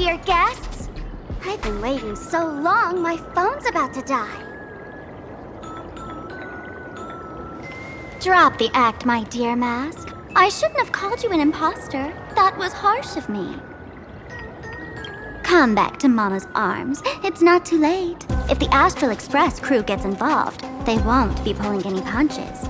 dear guests. I've been waiting so long, my phone's about to die. Drop the act, my dear Mask. I shouldn't have called you an imposter. That was harsh of me. Come back to Mama's arms. It's not too late. If the Astral Express crew gets involved, they won't be pulling any punches.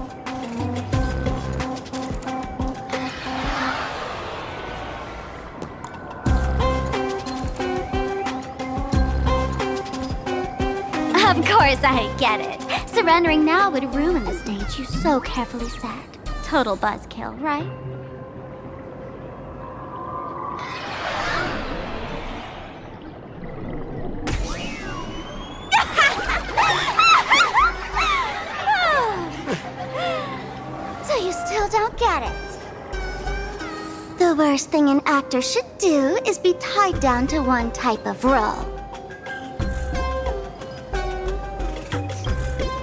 Of course I get it. Surrendering now would ruin the stage you so carefully set. Total buzzkill, right? So you still don't get it? The worst thing an actor should do is be tied down to one type of role.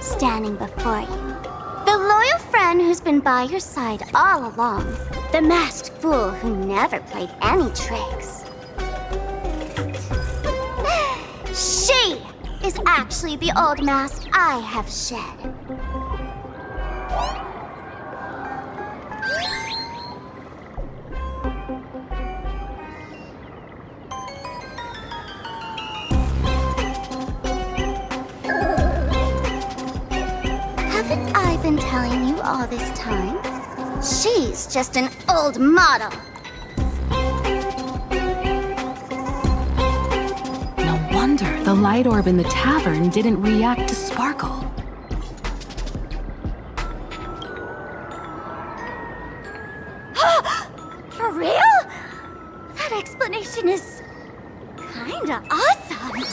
Standing before you, the loyal friend who's been by your side all along, the masked fool who never played any tricks. She is actually the old mask I have shed. Haven't I been telling you all this time? She's just an old model. No wonder the light orb in the tavern didn't react to sparkle. For real? That explanation is kinda awesome.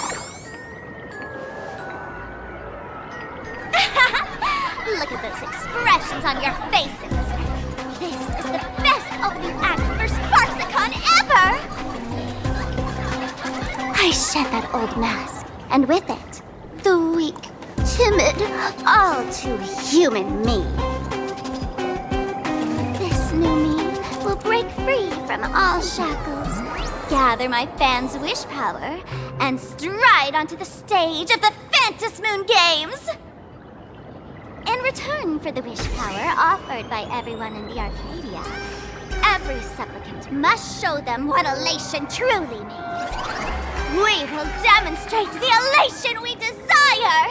Look at those expressions on your faces. This is the best opening act for Sparksicon ever! I shed that old mask, and with it, the weak, timid, all too human me. This new me will break free from all shackles, gather my fans' wish power, and stride onto the stage of the Fantasmoon Games! In return for the wish power offered by everyone in the Arcadia, every supplicant must show them what elation truly means. We will demonstrate the elation we desire!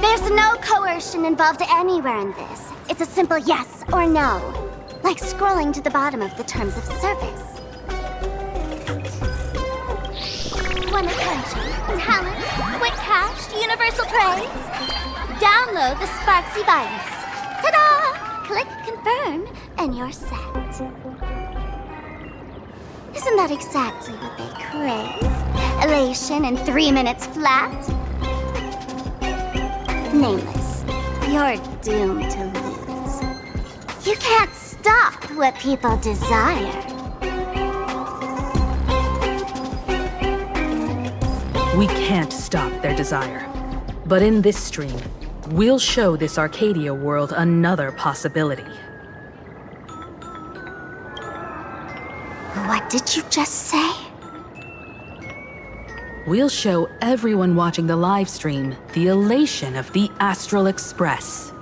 There's no coercion involved anywhere in this. It's a simple yes or no, like scrolling to the bottom of the terms of service. Want attention, talent, quick cash, universal praise? Download the Sparksy virus. Ta-da! Click confirm, and you're set. Isn't that exactly what they crave? Elation in 3 minutes flat? Nameless, you're doomed to lose. You can't stop what people desire. We can't stop their desire. But in this stream, we'll show this Arcadia world another possibility. What did you just say? We'll show everyone watching the live stream the elation of the Astral Express.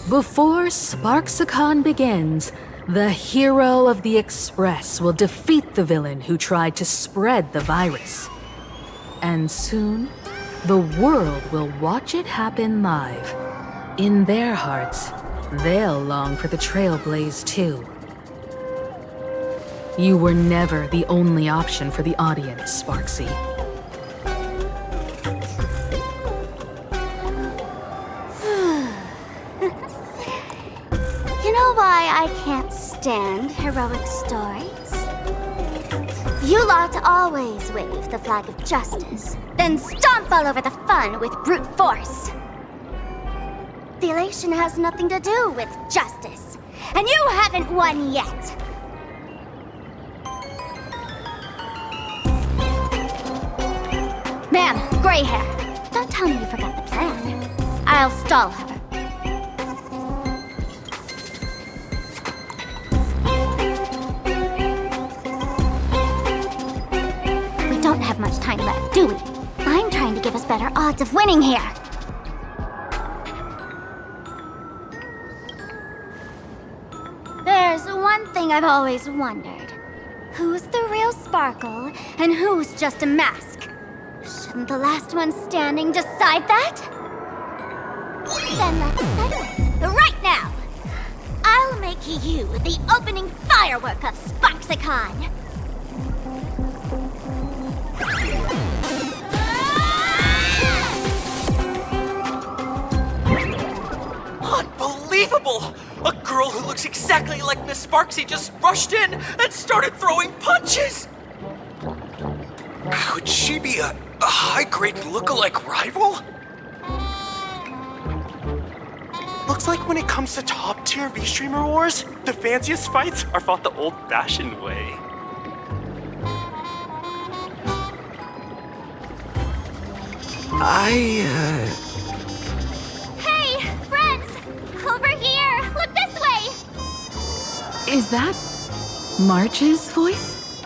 Before Sparksicon begins, the hero of the Express will defeat the villain who tried to spread the virus. And soon, the world will watch it happen live. In their hearts, they'll long for the Trailblaze too. You were never the only option for the audience, Sparksy. You know why I can't stand heroic stories? You lot always wave the flag of justice, then stomp all over the fun with brute force. The elation has nothing to do with justice, and you haven't won yet. Ma'am, gray hair, don't tell me you forgot the plan. I'll stall her. We don't have much time left, do we? I'm trying to give us better odds of winning here. There's one thing I've always wondered. Who's the real Sparkle, and who's just a mask? Shouldn't the last one standing decide that? Then let's settle it, right now! I'll make you the opening firework of Sparksicon! Unbelievable! A girl who looks exactly like Miss Sparksy just rushed in and started throwing punches! Could she be a high-grade lookalike rival? Looks like when it comes to top-tier V-Streamer wars, the fanciest fights are fought the old-fashioned way. Hey, friends! Over here! Look this way! Is that March's voice?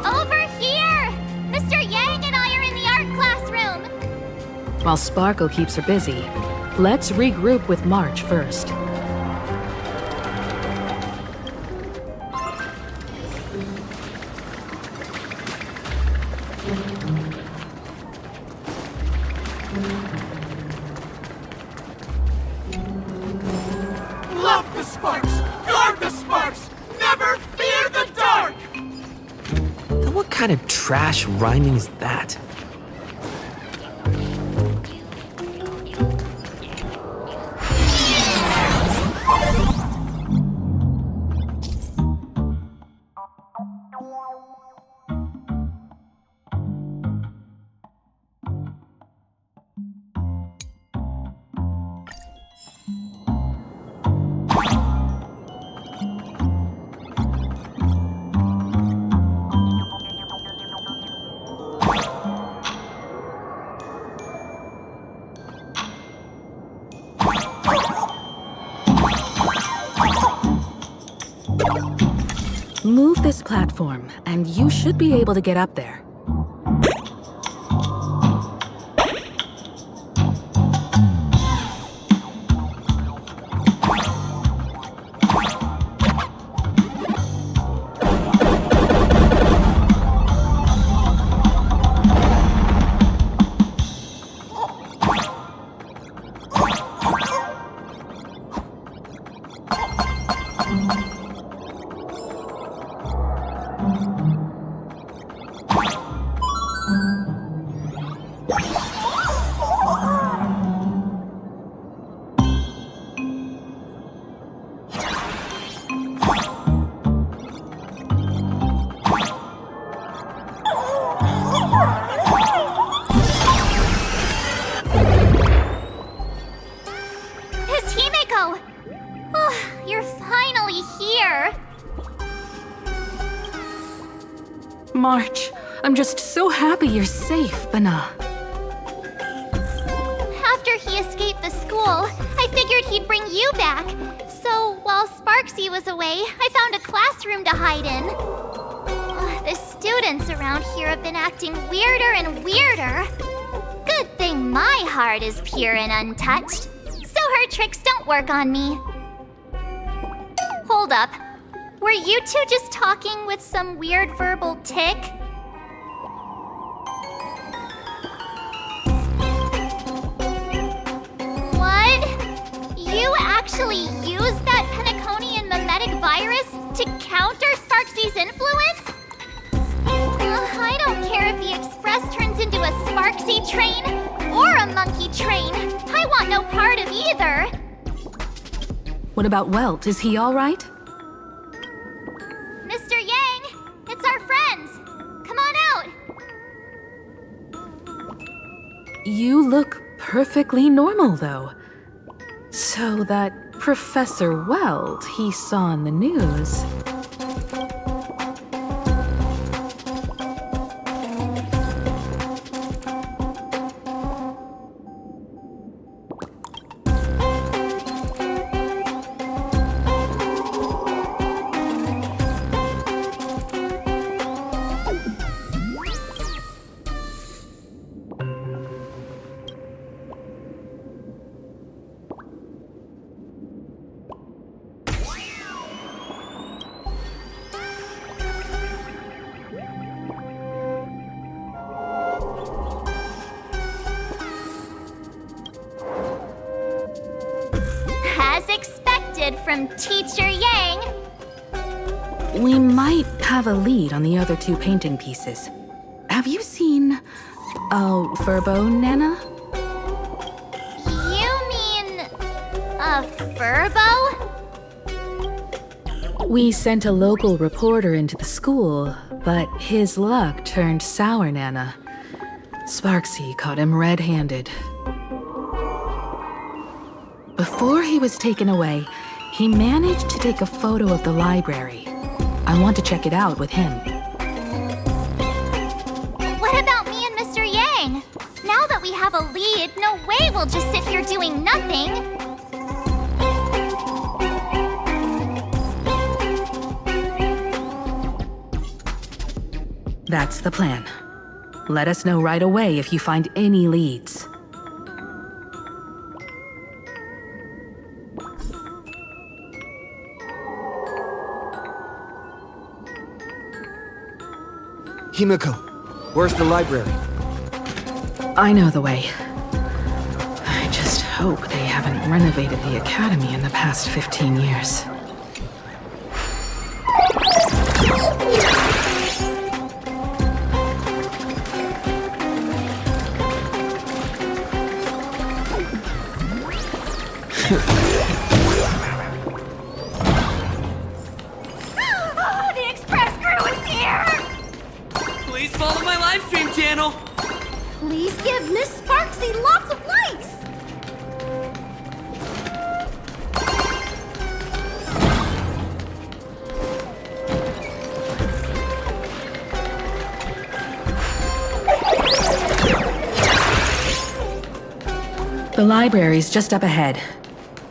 Over here! Mr. Yang and I are in the art classroom! While Sparkle keeps her busy, let's regroup with March first. Love the sparks! Guard the sparks! Never fear the dark! Then what kind of trash rhyming is that? Move this platform, and you should be able to get up there. His Himeko! Oh, you're finally here! March, I'm just so happy you're safe, Bana. After he escaped the school, I figured he'd bring you back. So, while Sparksy was away, I found a classroom to hide in. The students around here have been acting weirder and weirder. Good thing my heart is pure and untouched, so her tricks don't work on me. Hold up. Were you two just talking with some weird verbal tick? What? You actually used that Penaconian mimetic virus to counter Sparksy's influence? I don't care if the Express turns into a Sparksy train or a monkey train. I want no part of either. What about Welt? Is he all right? Mr. Yang, it's our friends. You look perfectly normal, though. So that Professor Weld he saw in the news... As expected from Teacher Yang. We might have a lead on the other two painting pieces. Have you seen a Furbo, Nana? You mean a Furbo? We sent a local reporter into the school, but his luck turned sour, Nana. Sparksy caught him red-handed. Before he was taken away, he managed to take a photo of the library. I want to check it out with him. What about me and Mr. Yang? Now that we have a lead, no way we'll just sit here doing nothing. That's the plan. Let us know right away if you find any leads. Himiko, where's the library? I know the way. I just hope they haven't renovated the academy in the past 15 years. The Express crew is here! Please follow my live stream channel. Please give Miss Sparksy lots of likes! The library's just up ahead.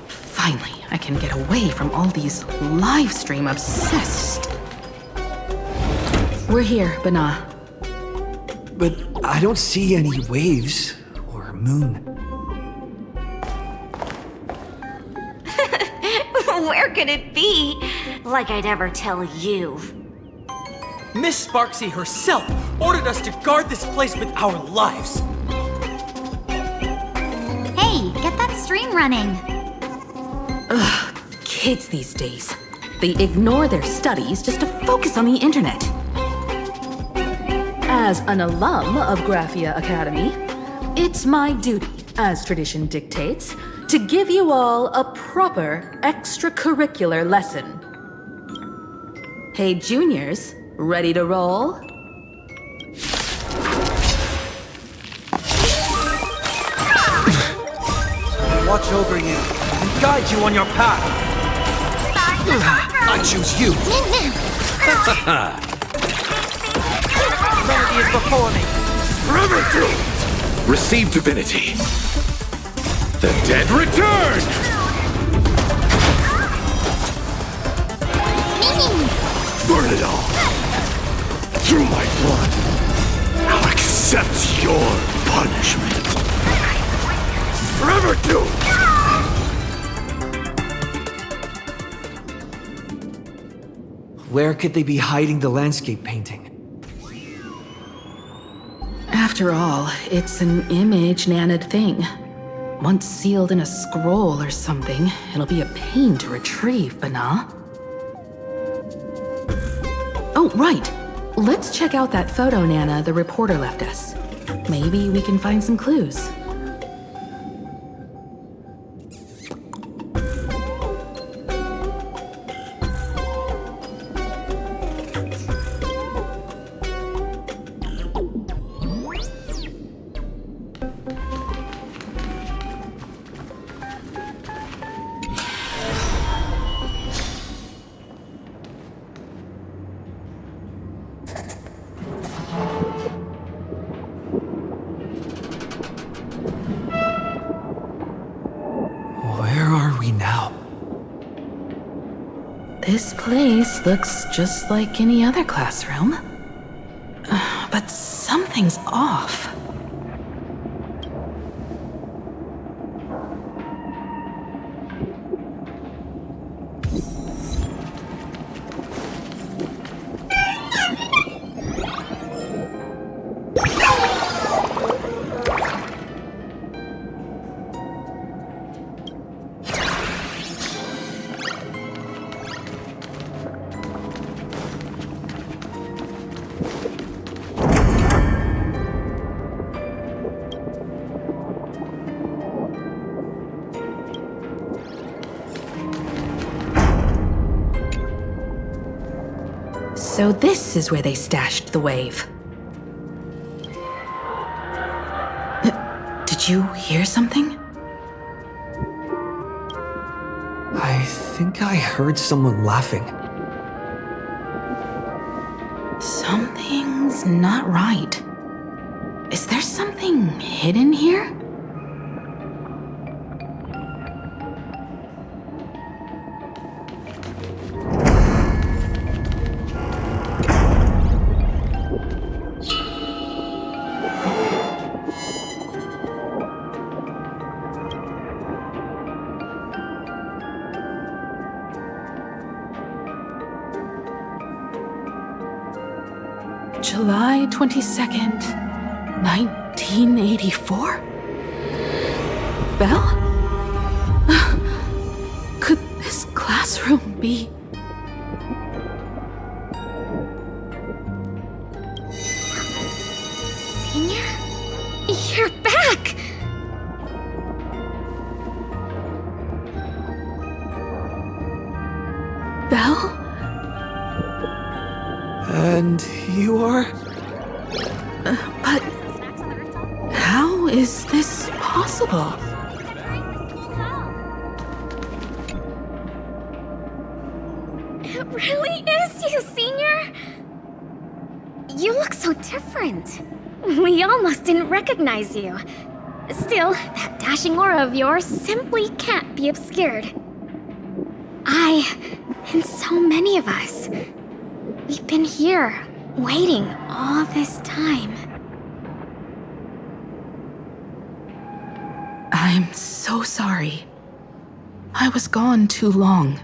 Finally, I can get away from all these live stream obsessed. We're here, Bana. But I don't see any waves or moon. Where could it be? Like I'd ever tell you. Miss Sparksy herself ordered us to guard this place with our lives. Hey, get that stream running. Kids these days. They ignore their studies just to focus on the internet. As an alum of Graphia Academy, it's my duty, as tradition dictates, to give you all a proper extracurricular lesson. Hey, juniors, ready to roll? Watch over you and guide you on your path. I choose you. Remedy is before me. Forever doomed! Receive divinity. The dead return! Burn it all. Through my blood. I'll accept your punishment. Forever doomed! Where could they be hiding the landscape painting? After all, it's an image Nana'd thing. Once sealed in a scroll or something, it'll be a pain to retrieve, Bana. Oh, right. Let's check out that photo Nana the reporter left us. Maybe we can find some clues. This place looks just like any other classroom. But something's off. So this is where they stashed the wave. Did you hear something? I think I heard someone laughing. Something's not right. Is there something hidden here? July 22nd, 1984? Belle? Could this classroom be... Senior? You're back! Belle? And you are? But how is this possible? It really is you, Senior! You look so different. We almost didn't recognize you. Still, that dashing aura of yours simply can't be obscured. And so many of us, we've been here, waiting all this time. I'm so sorry. I was gone too long.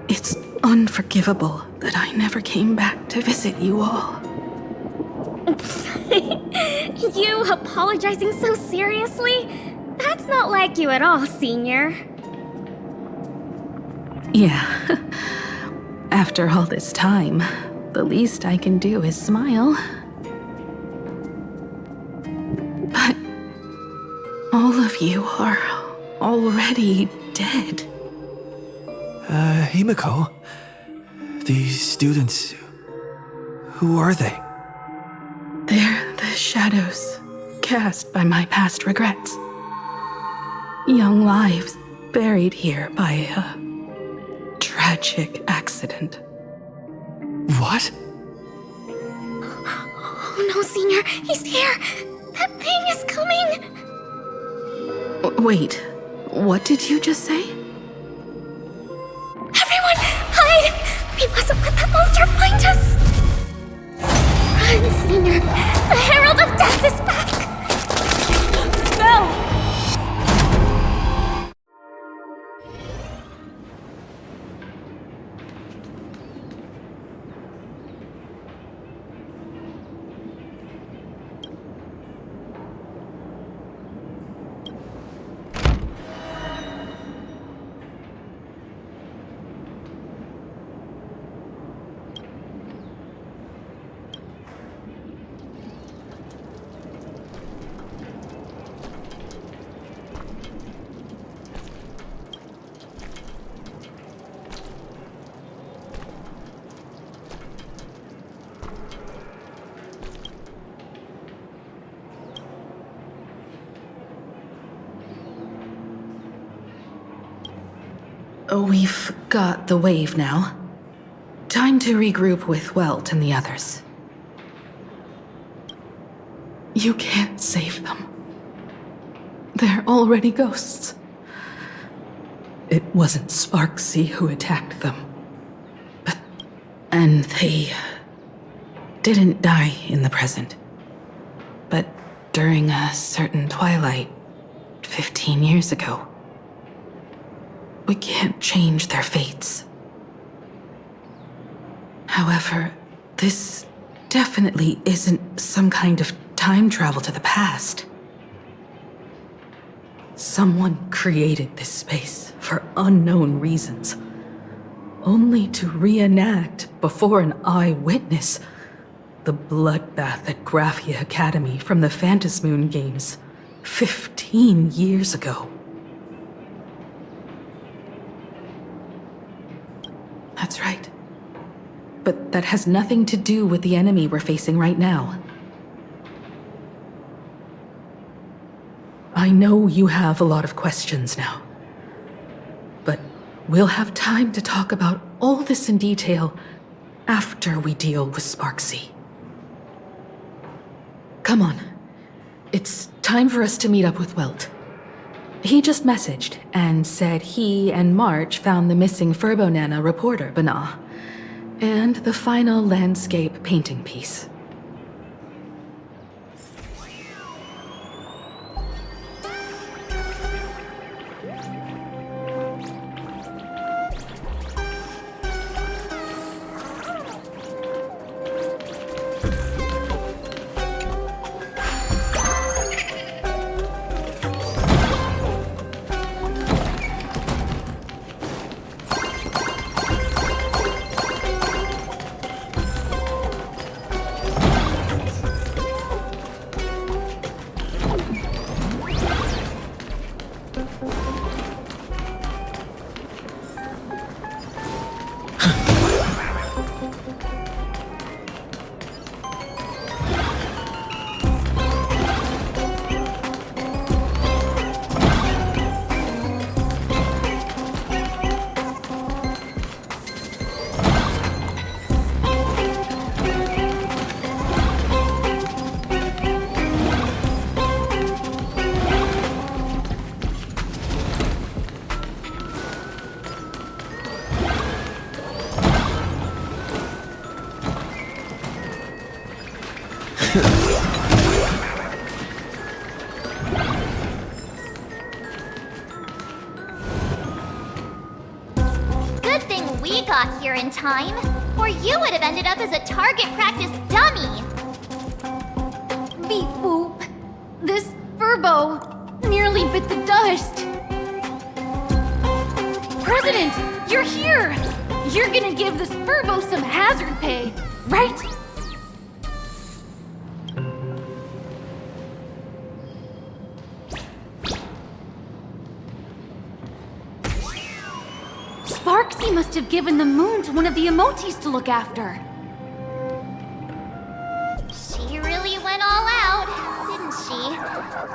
It's unforgivable that I never came back to visit you all. You apologizing so seriously? That's not like you at all, Senior. Yeah. After all this time, the least I can do is smile. But all of you are already dead. Himiko? These students... who are they? They're the shadows cast by my past regrets. Young lives buried here by a tragic accident. What? Oh no, Senior, he's here! That thing is coming! Wait, what did you just say? Everyone, hide! We mustn't let that monster find us! Run, Senior! The Herald of Death is back! No! We've got the wave now. Time to regroup with Welt and the others. You can't save them. They're already ghosts. It wasn't Sparksy who attacked them. And they didn't die in the present. But during a certain twilight, 15 years ago, we can't change their fates. However, this definitely isn't some kind of time travel to the past. Someone created this space for unknown reasons, only to reenact before an eyewitness the bloodbath at Graphia Academy from the Phantasmoon Games 15 years ago. That's right. But that has nothing to do with the enemy we're facing right now. I know you have a lot of questions now, but we'll have time to talk about all this in detail after we deal with Sparksy. Come on. It's time for us to meet up with Welt. He just messaged and said he and March found the missing Furbonana reporter, Bana, and the final landscape painting piece. Good thing we got here in time, or you would have ended up as a target practice dummy. Beep boop. This Furbo nearly bit the dust. President, you're here! You're gonna give this Furbo some hazard pay, right? Sparksy must have given the moon to one of the emotes to look after. She really went all out, didn't she?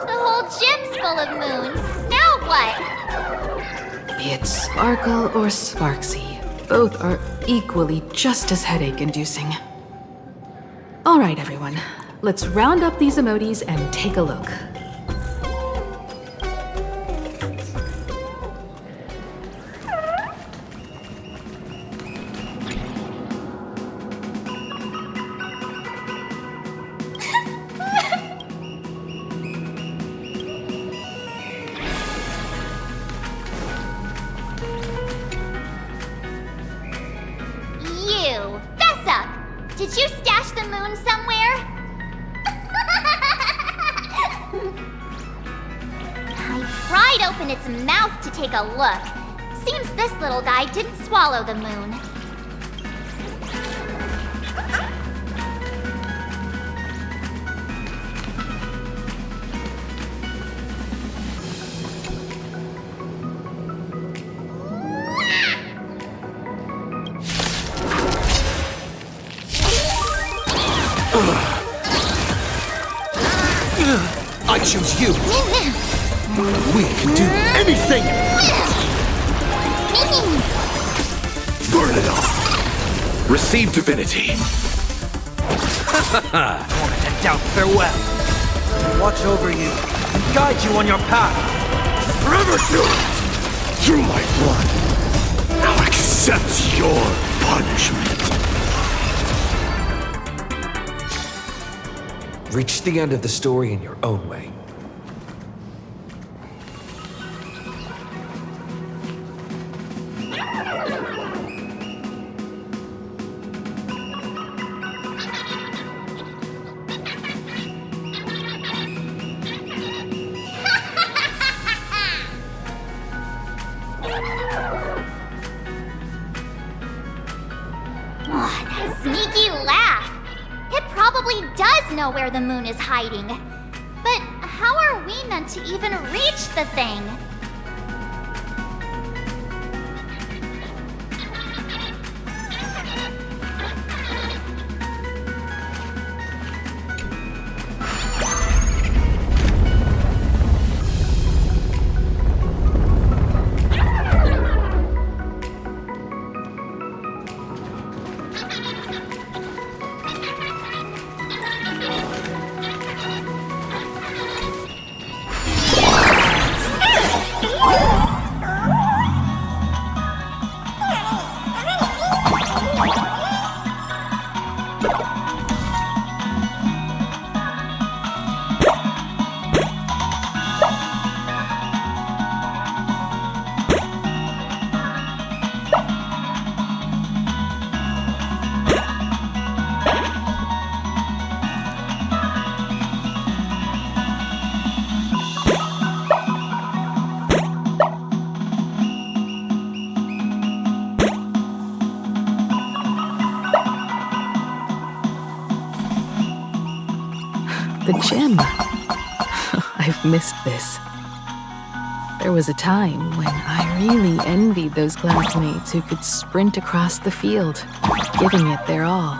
The whole gym's full of moons. Now what? Be it Sparkle or Sparksy, both are equally just as headache-inducing. All right, everyone. Let's round up these emotes and take a look. You, fess up! Did you stash the moon somewhere? I pried open its mouth to take a look. Seems this little guy didn't swallow the moon. I choose you! We can do anything! Burn it off! Receive divinity! Moment and doubt farewell! Watch over you and guide you on your path! Forever do it! Through my blood! Now accept your punishment! Reach the end of the story in your own way. That sneaky laugh! It probably does know where the moon is hiding. But how are we meant to even reach the thing? The gym. I've missed this. There was a time when I really envied those classmates who could sprint across the field, giving it their all.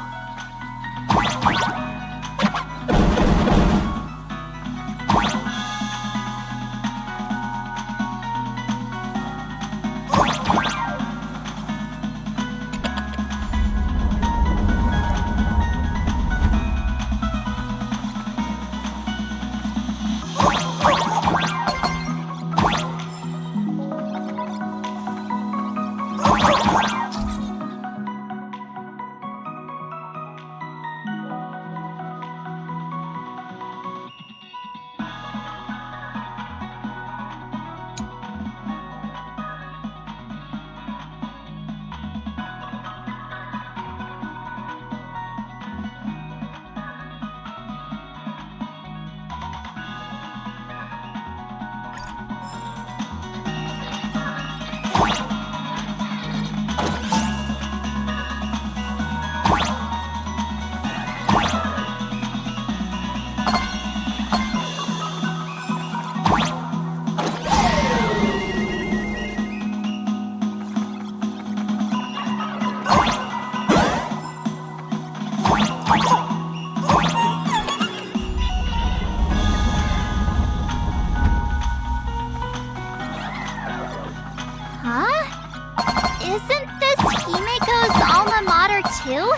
too?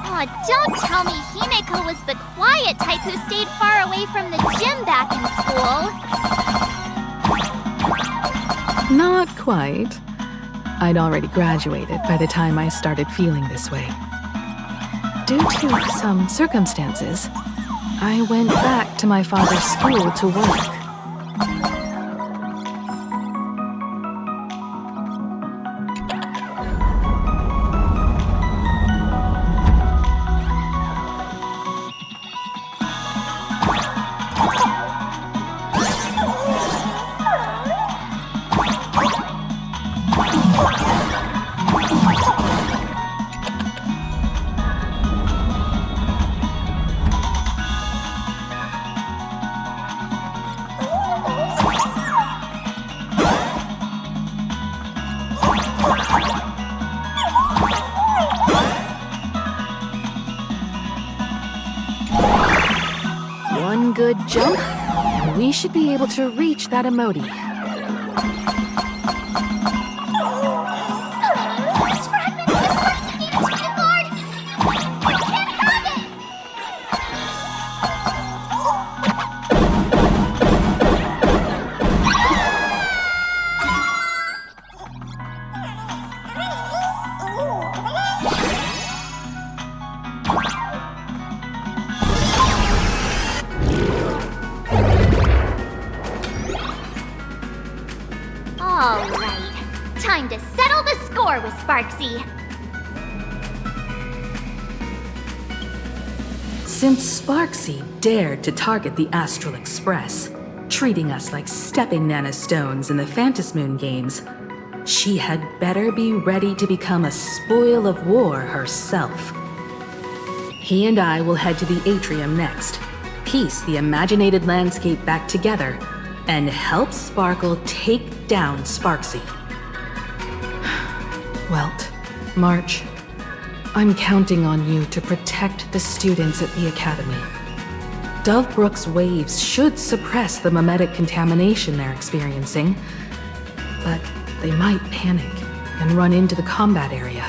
Aw, don't tell me Himeko was the quiet type who stayed far away from the gym back in school. Not quite. I'd already graduated by the time I started feeling this way. Due to some circumstances, I went back to my father's school to work. One good jump, and we should be able to reach that emoji. This fragment of the Sparks needs to be Lord! We can't have it! time to settle the score with Sparksy. Since Sparksy dared to target the Astral Express, treating us like stepping nanostones in the Phantasmoon games, she had better be ready to become a spoil of war herself. He and I will head to the atrium next, piece the imaginated landscape back together, and help Sparkle take down Sparksy. Welt, March, I'm counting on you to protect the students at the Academy. Dovebrook's waves should suppress the mimetic contamination they're experiencing, but they might panic and run into the combat area.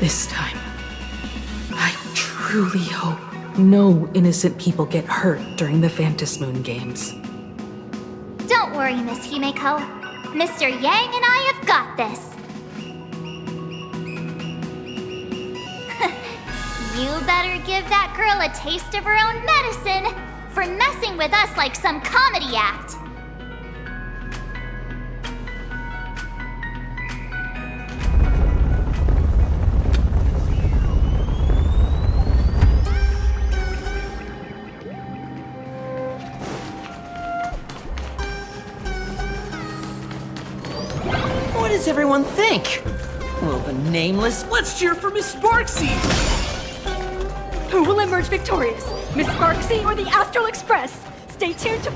This time, I truly hope no innocent people get hurt during the Phantasmoon games. Don't worry, Miss Himeko. Mr. Yang and I have got this. You better give that girl a taste of her own medicine for messing with us like some comedy act. What does everyone think? Well, the nameless, let's cheer for Miss Sparksy! Who will emerge victorious? Miss Sparksy or the Astral Express? Stay tuned to...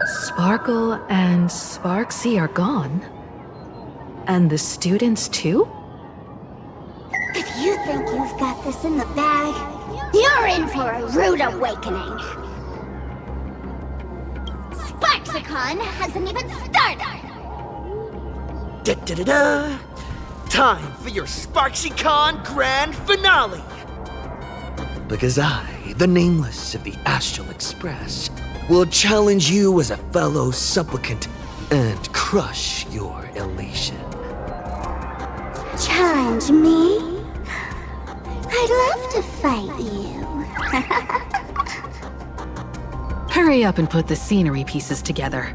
Sparkle and Sparksy are gone. And the students too? If you think you've got this in the bag, you're in for a rude awakening. Sparksicon hasn't even started! Da-da-da-da! Time for your SparksyCon Grand Finale! Because I, the Nameless of the Astral Express, will challenge you as a fellow supplicant and crush your elation. Challenge me? I'd love to fight you. Hurry up and put the scenery pieces together.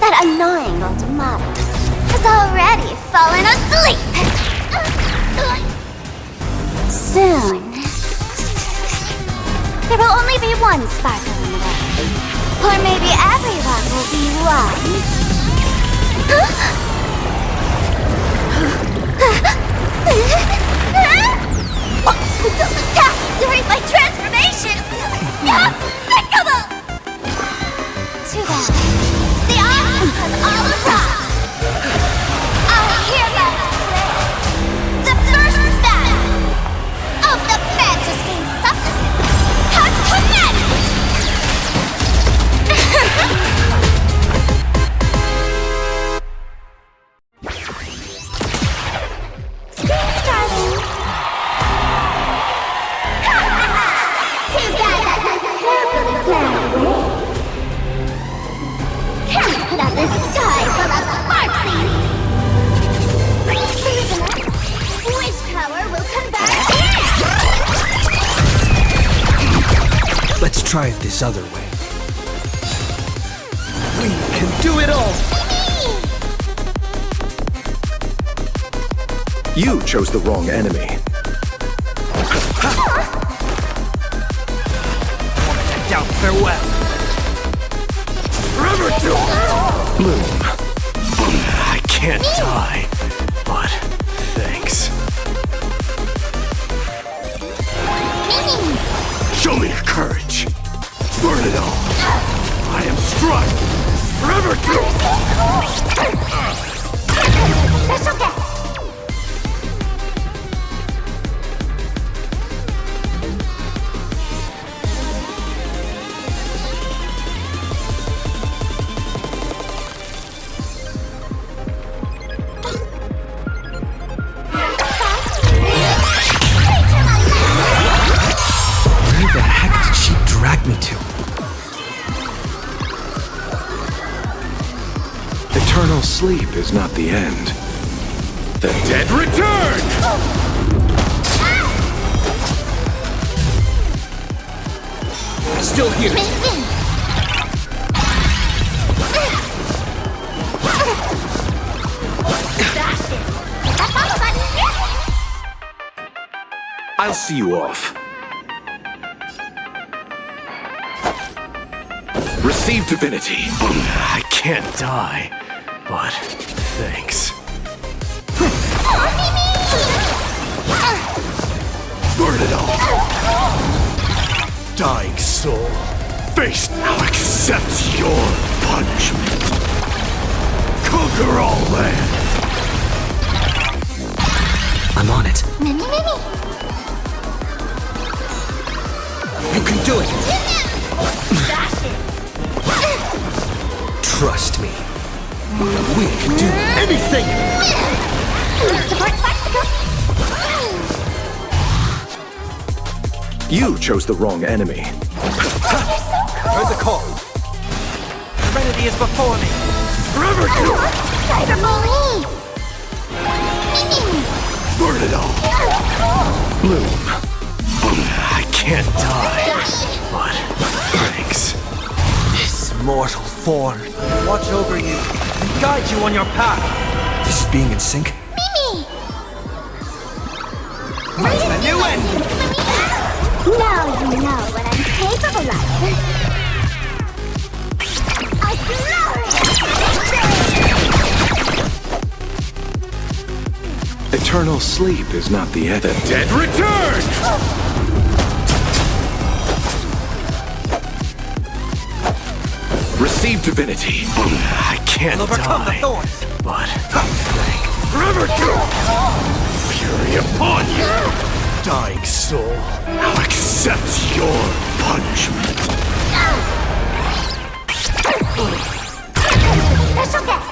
That annoying old model has already fallen asleep. Soon, there will only be one sparkle in the world. Or maybe everyone will be one. Don't attack during my transformation! Despicable! Too bad. The audience has all arrived! Our heroes play the first battle of the Phantasmoon Supplicant has commenced! Screen starting! Can't put out this sky full of sparksies! Wish power will convert here! Let's try it this other way. We can do it all! You chose the wrong enemy. Down, farewell! Forever to Bloom. I can't die, but thanks. Show me your courage. Burn it all. I am struck. Forever to That's okay! sleep is not the end. The dead return! Still here. I'll see you off. Receive divinity. I can't die, but thanks. Burn it all. Dying soul, face now accepts your punishment. Conquer all lands. I'm on it. Mini. You can do it. Trust me. We can do anything. Support Sparksicle. You chose the wrong enemy. Heard the call. Serenity is before me. Forever do. Cyber bully. Burn it all. Bloom. I can't die, but thanks. This mortal form. Watch over you and guide you on your path. This is being in sync. That's the new end. Now you know what I'm capable of. A glorious Eternal sleep is not the end. The dead return! Receive divinity. I can't Overcome the die, thorns. but thank. Forever do. Fury upon you. Dying soul, now accept your punishment. special guest.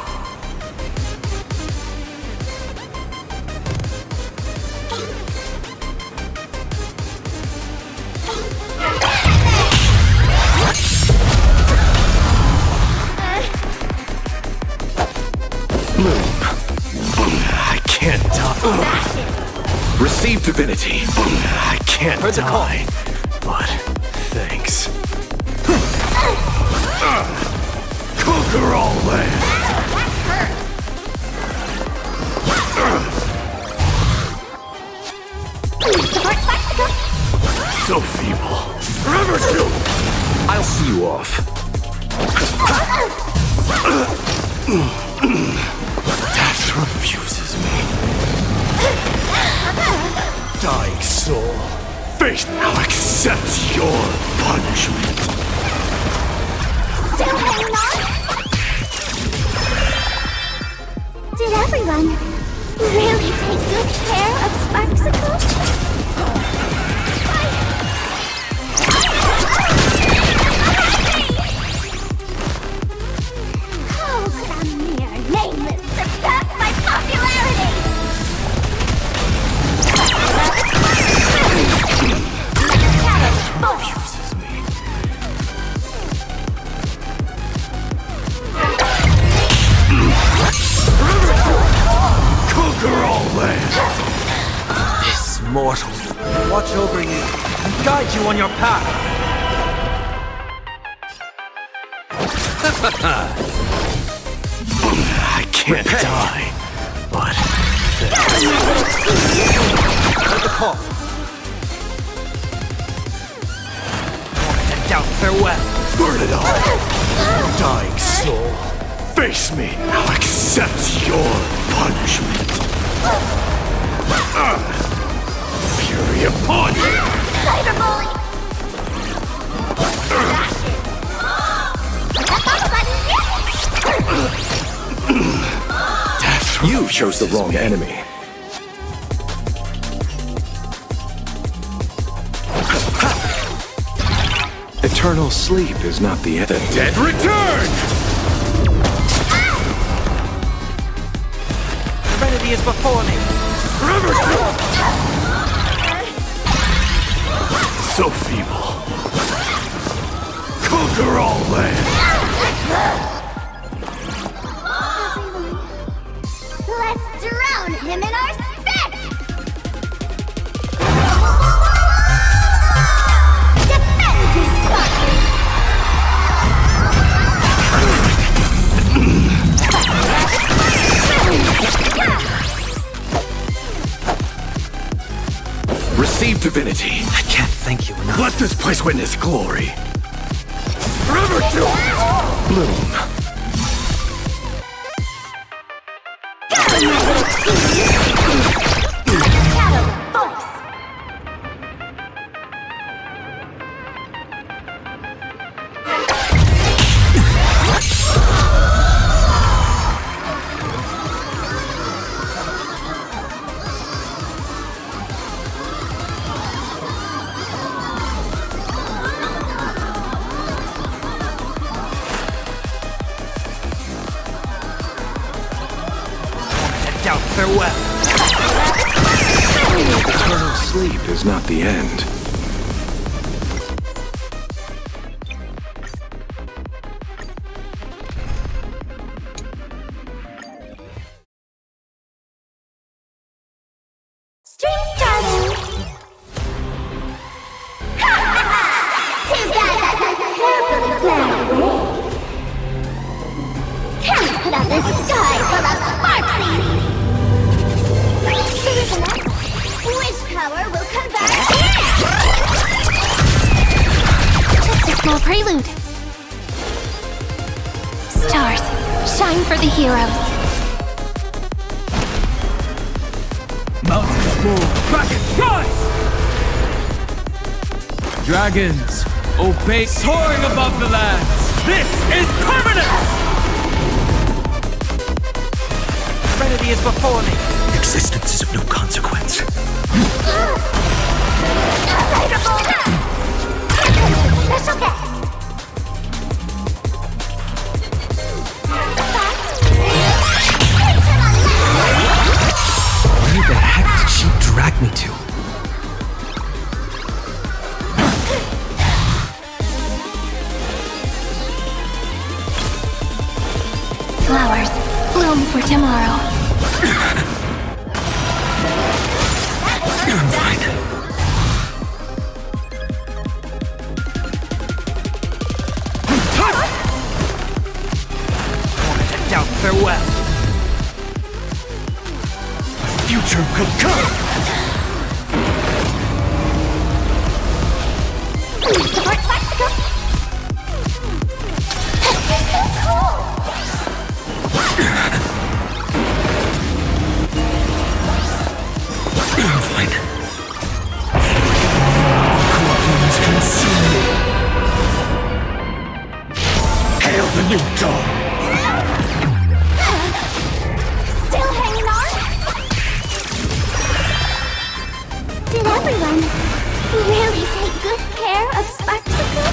Bloom. I can't die. Receive divinity. I can't Heard the call. die, but thanks. Conquer all lands. Support Sparksicle. So feeble. Forever do. I'll see you off. Death refuses me. Dying soul, fate now accepts your punishment. Still hanging on? Did everyone really take good care of Sparksicle? How could a mere nameless surpass my popularity? Refuses me. Conquer all lands. This mortal. Watch over you and guide you on your path. I can't die, but Heard the call. Doubt farewell. burn it all. Dying soul, face me. Now accept your punishment. Fury upon you. Cyberbully! You chose the wrong enemy. Eternal sleep is not the end. The dead return! Serenity is before me. Forever so feeble. Conquer all lands. Receive divinity. I can't thank you enough. Let this place witness glory. Forever to bloom. Farewell. Eternal sleep is not the end. Stream starting! Two guys that carefully planned away. Can't put up this sky full of sparksies! Wish power will come back here! Just a small prelude. Stars, shine for the heroes. Mountains move. Dragons, obey. Soaring above the lands. This is permanent! Serenity is before me. Existence is of no consequence. Special guest. Where the heck did she drag me to? Flowers bloom for tomorrow. I'm fine. Doubt farewell. Future will come! Support Mexico. You're so cool. I'm fine. Corruptions consume me. Hail the new dawn! Still hanging on? Did everyone really take good care of Sparksicle?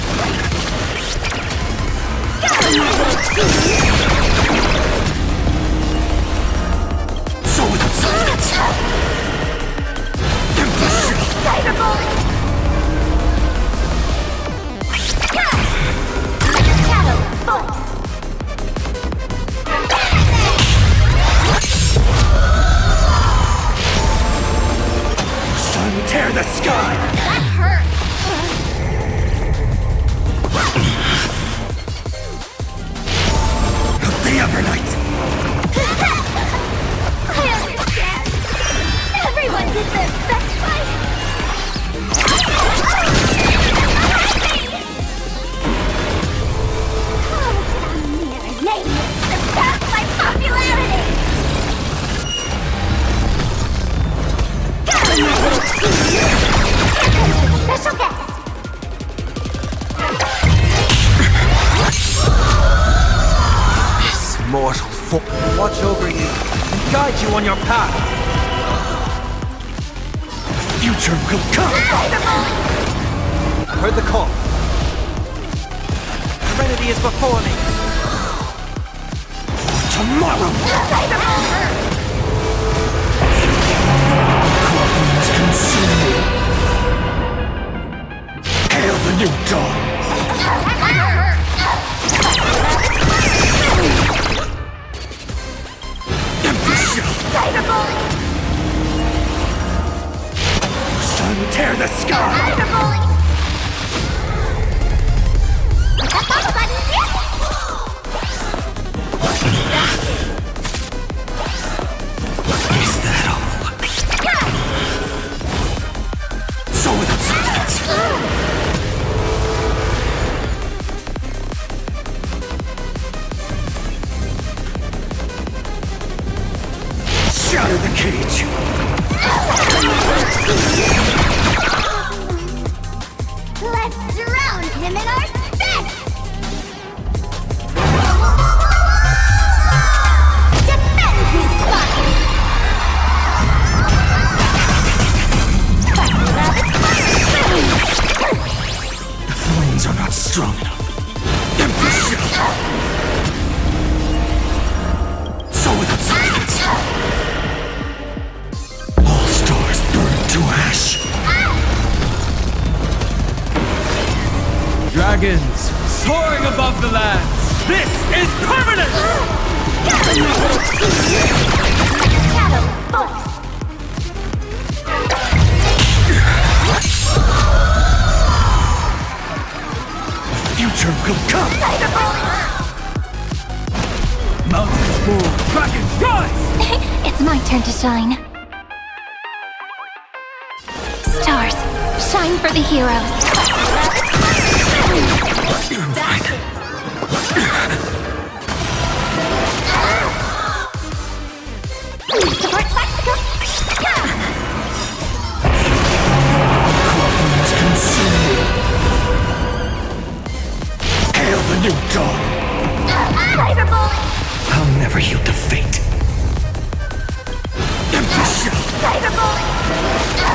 So without substance! Cyberbully! Shadow voice! Sun, tear the sky! That hurt! The Evernight! I understand! Everyone did their best fight! Oh, a mere name to pass my popularity! Special guest! This mortal form. Watch over you and guide you on your path. Future will come! Heard the call. Serenity is before me. Tomorrow! Corruptions consume me. Hail the new dawn! Empty shell! Sun, tear the sky! Is that all? strong enough. Empty shell. So without substance. All stars burn to ash. Dragons soaring above the lands. This is permanent! Future will come! Mountains move, dragons rise! It's my turn to shine. Stars, shine for the heroes. Support spectacle! Corpulence consumed. Hail the new dawn! Cyberbully! I'll never yield to fate. Empty shell! Cyberbully!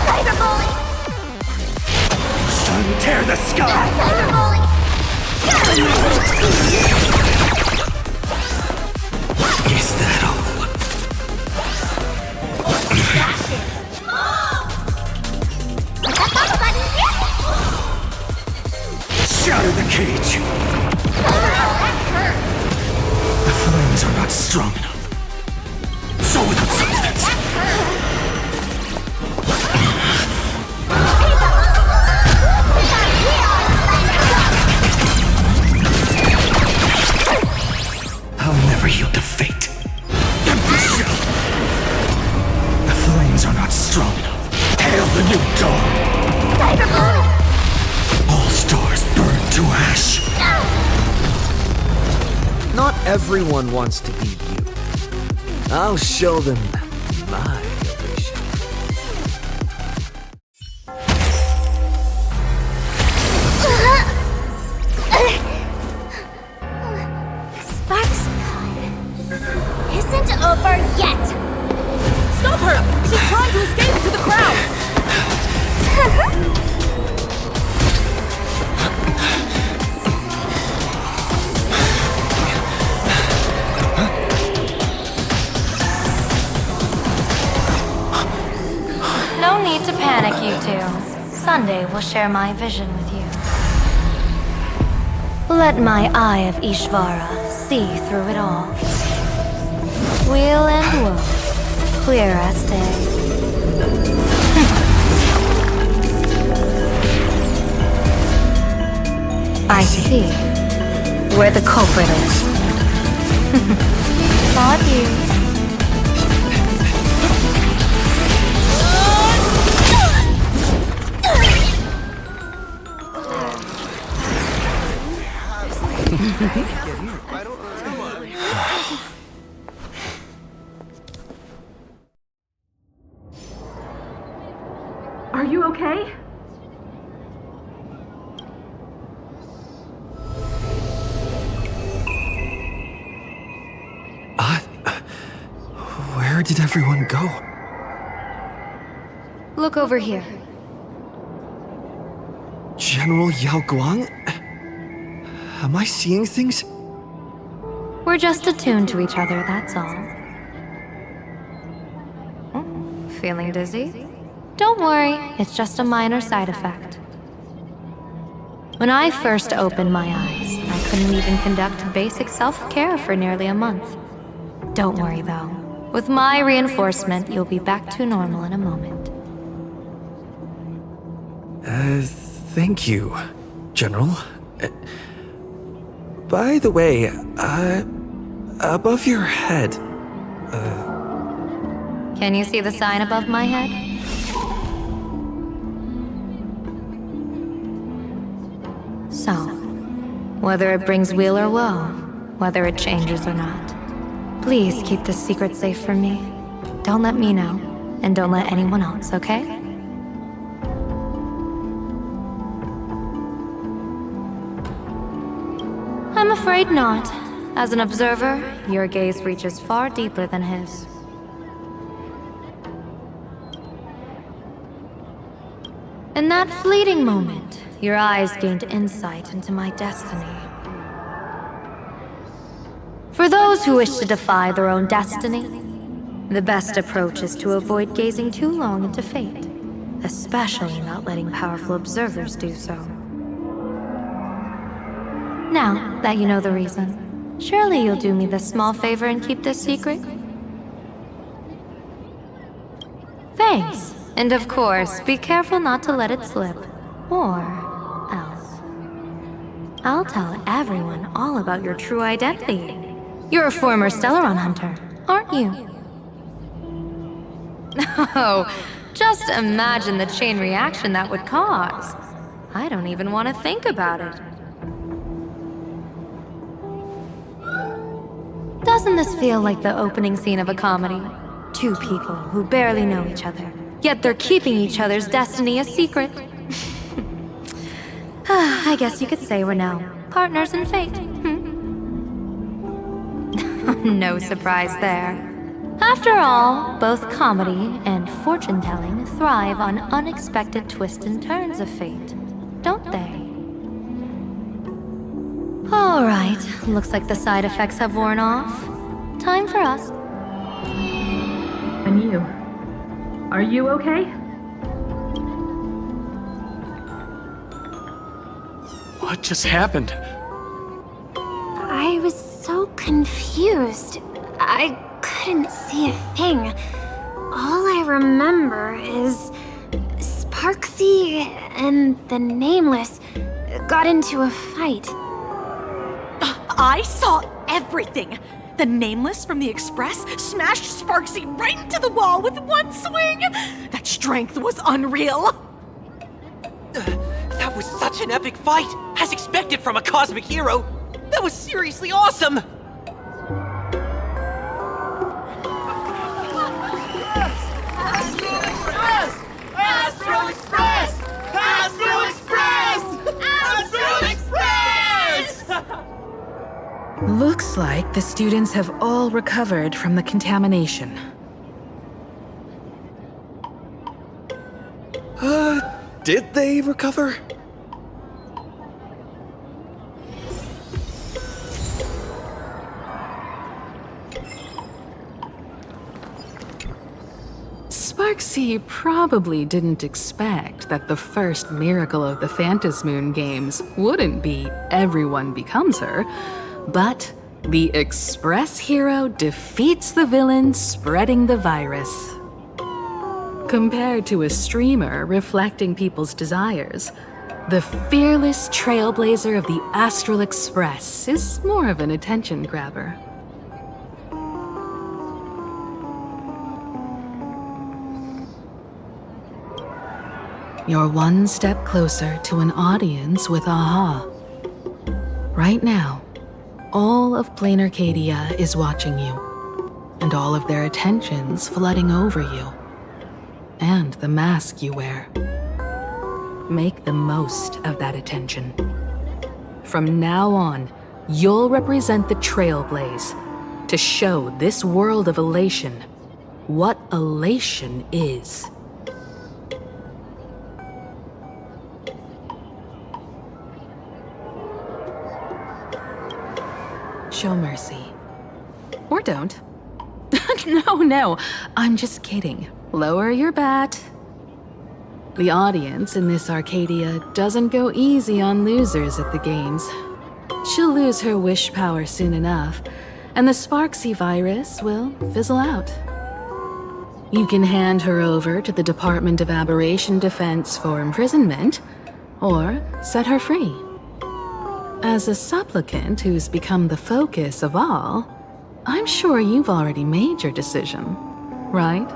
Cyberbully! Sun tear the sky! Cyberbully! Is that all? Shatter the cage! The flames are not strong enough. So without substance. I'll never yield to fate. Empty shell! The flames are not strong enough. Hail the new dawn! All stars burn to ash. Not everyone wants to be you. I'll show them my illusion. Sparkscon isn't over yet! Stop her! She's trying to escape into the crowd! No need to panic, you two. Sunday will share my vision with you. Let my eye of Ishvara see through it all. Weal and woe, clear as day. I see where the culprit is. Not you. Are you okay? Where did everyone go? Look over here. General Yao Guang? Am I seeing things? We're just attuned to each other, that's all. Feeling dizzy? Don't worry, it's just a minor side effect. When I first opened my eyes, I couldn't even conduct basic self-care for nearly a month. Don't worry though. With my reinforcement, you'll be back to normal in a moment. Thank you, General. By the way, above your head, Can you see the sign above my head? So, whether it brings weal or woe, whether it changes or not, please keep this secret safe from me. Don't let me know, and don't let anyone else, okay? I'm afraid not. As an observer, your gaze reaches far deeper than his. In that fleeting moment, your eyes gained insight into my destiny. For those who wish to defy their own destiny, the best approach is to avoid gazing too long into fate, especially not letting powerful observers do so. Now that you know the reason, surely you'll do me this small favor and keep this secret? Thanks. And of course, be careful not to let it slip, or else. I'll tell everyone all about your true identity. You're a former Stellaron hunter, aren't you? Oh, just imagine the chain reaction that would cause. I don't even want to think about it. Doesn't this feel like the opening scene of a comedy? Two people who barely know each other, yet they're keeping each other's destiny a secret. I guess you could say we're now partners in fate. No surprise there. After all, both comedy and fortune-telling thrive on unexpected twists and turns of fate, don't they? All right, looks like the side effects have worn off. Time for us. And you? Are you okay? What just happened? I was so confused. I couldn't see a thing. All I remember is Sparksy and the Nameless got into a fight. I saw everything. The Nameless from the Express smashed Sparksy right into the wall with one swing. That strength was unreal. That was such an epic fight, as expected from a cosmic hero. That was seriously awesome! Astral Express! Astral Express! Astral Express! Looks like the students have all recovered from the contamination. Did they recover? Sparksy probably didn't expect that the first miracle of the Phantasmoon games wouldn't be everyone becomes her, but the Express hero defeats the villain spreading the virus. Compared to a streamer reflecting people's desires, the fearless trailblazer of the Astral Express is more of an attention grabber. You're one step closer to an audience with Aha. Right now, all of Plain Arcadia is watching you, and all of their attention's flooding over you. And the mask you wear. Make the most of that attention. From now on, you'll represent the Trailblaze to show this world of elation what elation is. Show mercy. Or don't. No, I'm just kidding. Lower your bat. The audience in this Arcadia doesn't go easy on losers at the games. She'll lose her wish power soon enough, and the Sparksy virus will fizzle out. You can hand her over to the Department of Aberration Defense for imprisonment, or set her free. As a supplicant who's become the focus of all, I'm sure you've already made your decision, right?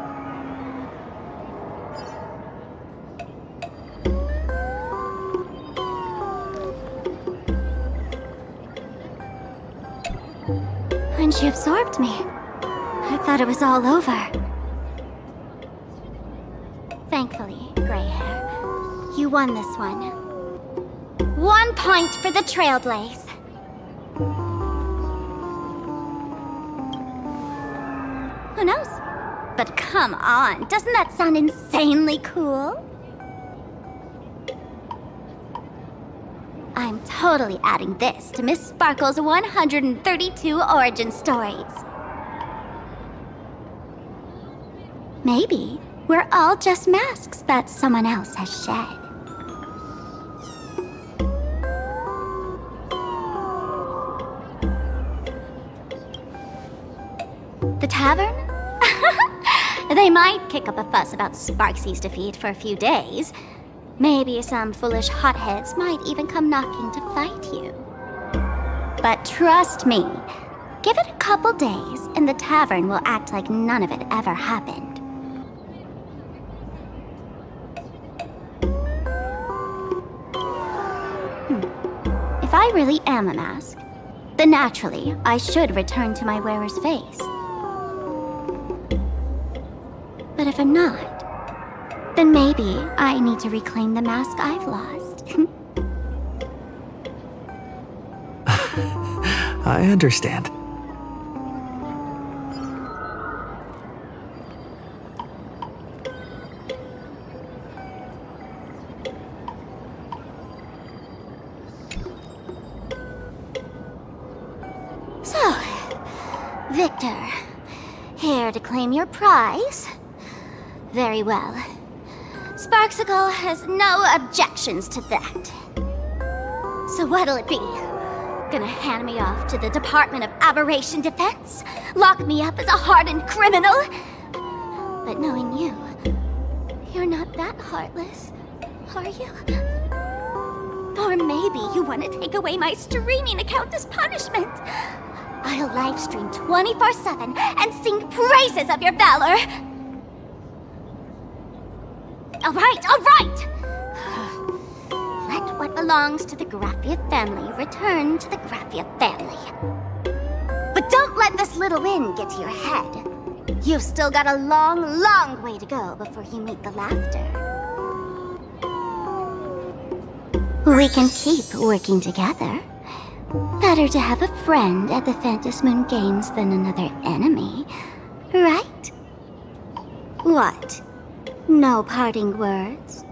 When she absorbed me, I thought it was all over. Thankfully, gray hair, you won this one. 1 point for the Trailblaze. Who knows? But come on, doesn't that sound insanely cool? I'm totally adding this to Miss Sparkle's 132 origin stories. Maybe we're all just masks that someone else has shed. The tavern? They might kick up a fuss about Sparksy's defeat for a few days. Maybe some foolish hotheads might even come knocking to fight you. But trust me, give it a couple days and the tavern will act like none of it ever happened. If I really am a mask, then naturally I should return to my wearer's face. But if I'm not, then maybe I need to reclaim the mask I've lost. I understand. So, Victor, here to claim your prize? Very well. Sparksicle has no objections to that. So what'll it be? Gonna hand me off to the Department of Aberration Defense? Lock me up as a hardened criminal? But knowing you, you're not that heartless, are you? Or maybe you want to take away my streaming account as punishment. I'll livestream 24/7 and sing praises of your valor. All right! Let what belongs to the Graphia family return to the Graphia family. But don't let this little win get to your head. You've still got a long, long way to go before you meet the laughter. We can keep working together. Better to have a friend at the Phantom Moon Games than another enemy, right? What? No parting words?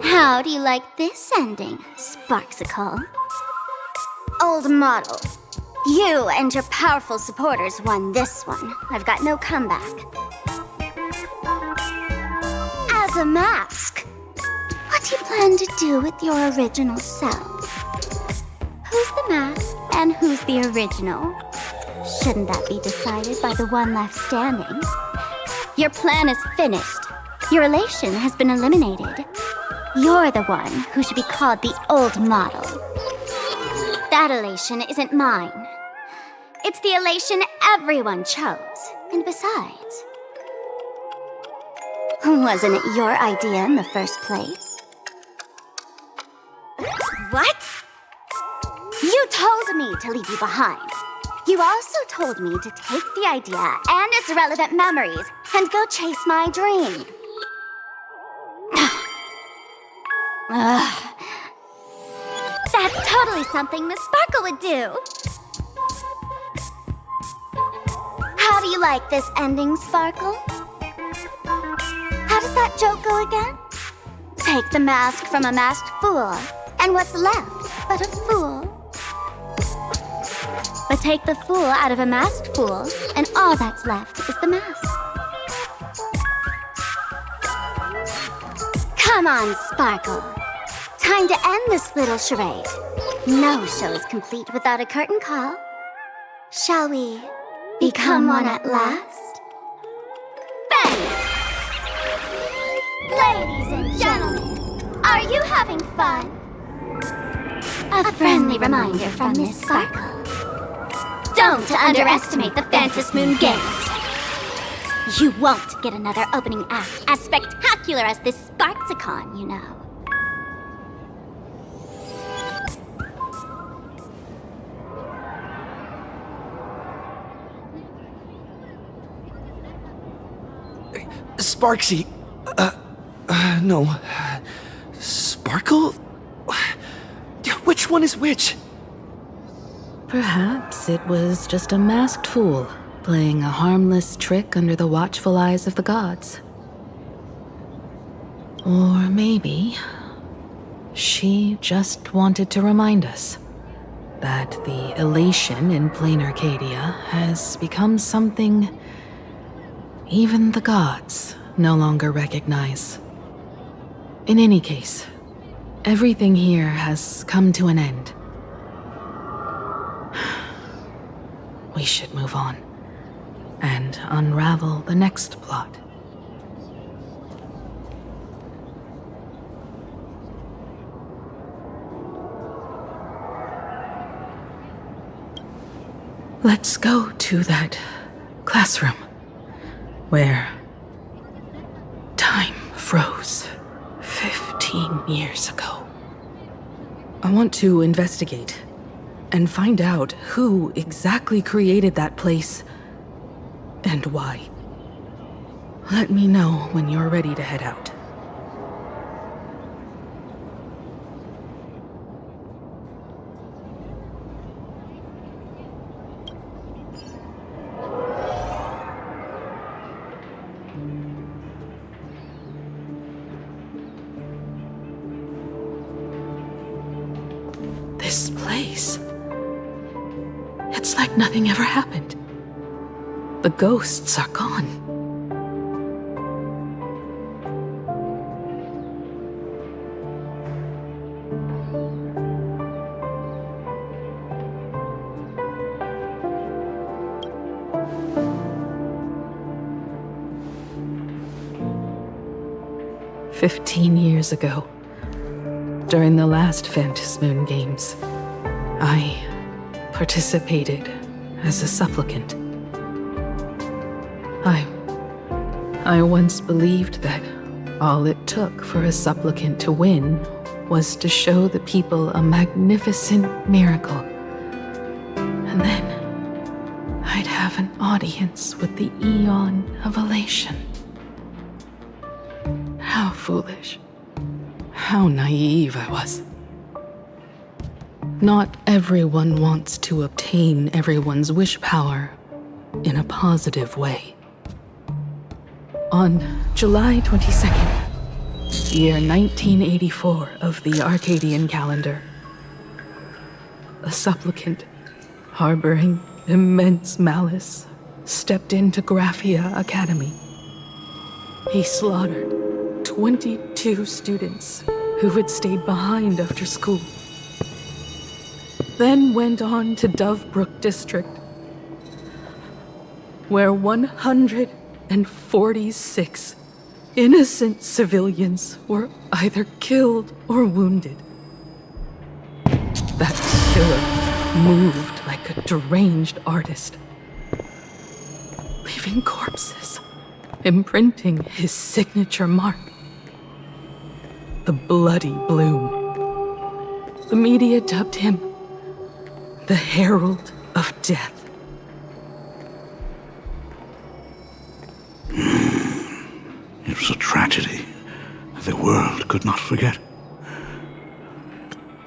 How do you like this ending, Sparksicle? Old model, you and your powerful supporters won this one. I've got no comeback. As a mask, what do you plan to do with your original self? Who's the mask and who's the original? Shouldn't that be decided by the one left standing? Your plan is finished. Your elation has been eliminated. You're the one who should be called the old model. That elation isn't mine. It's the elation everyone chose. And besides, wasn't it your idea in the first place? What? You told me to leave you behind. You also told me to take the idea and its relevant memories and go chase my dream. That's totally something Miss Sparkle would do. How do you like this ending, Sparkle? How does that joke go again? Take the mask from a masked fool, and what's left but a fool? But take the fool out of a masked fool, and all that's left is the mask. Come on, Sparkle. Time to end this little charade. No show is complete without a curtain call. Shall we become one at last? Bang! Ladies and gentlemen, are you having fun? A friendly reminder from Miss Sparkle. Don't underestimate the Phantom Moon Games. You won't get another opening act as spectacular as this Sparksicon, you know. Sparksy. No. Sparkle? Which one is which? Perhaps it was just a masked fool, playing a harmless trick under the watchful eyes of the gods. Or maybe she just wanted to remind us that the elation in plain Arcadia has become something even the gods no longer recognize. In any case, everything here has come to an end. We should move on and unravel the next plot. Let's go to that classroom where time froze 15 years ago. I want to investigate and find out who exactly created that place and why. Let me know when you're ready to head out. This place. It's like nothing ever happened. The ghosts are gone. "15 years ago, during the last Phantasmoon Games, I participated as a supplicant. I once believed that all it took for a supplicant to win was to show the people a magnificent miracle. And then I'd have an audience with the Eon of Elation. How foolish. How naive I was. Not everyone wants to obtain everyone's wish power in a positive way. On July 22nd, year 1984 of the Arcadian calendar, a supplicant harboring immense malice stepped into Graphia Academy. He slaughtered 22 students who had stayed behind after school, then went on to Dovebrook District, where 146 innocent civilians were either killed or wounded. That killer moved like a deranged artist, leaving corpses, imprinting his signature mark. The Bloody Bloom. The media dubbed him the Herald of Death. It was a tragedy that the world could not forget.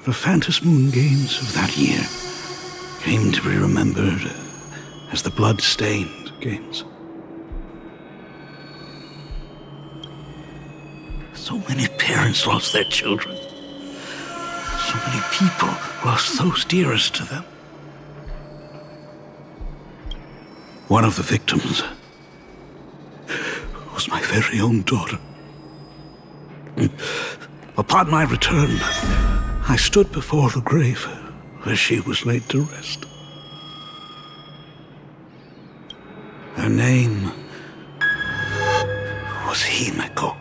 The Phantasmoon Games of that year came to be remembered as the Blood-Stained Games. So many parents lost their children. So many people lost those dearest to them. One of the victims was my very own daughter. Upon my return, I stood before the grave where she was laid to rest. Her name was Himeko.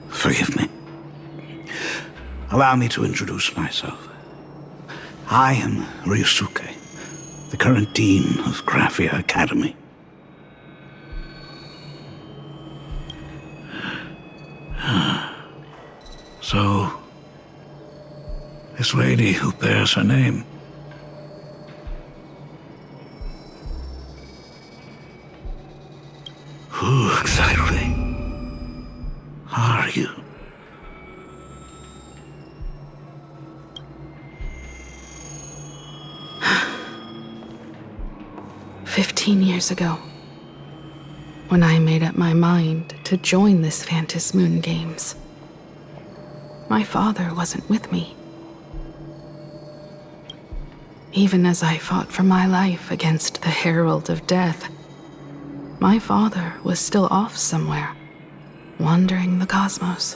Forgive me. Allow me to introduce myself. I am Ryusuke, the current dean of Graphia Academy. So, this lady who bears her name, who exactly are you? 15 years ago, when I made up my mind to join this Phantom Moon Games, my father wasn't with me. Even as I fought for my life against the Herald of Death, my father was still off somewhere, wandering the cosmos.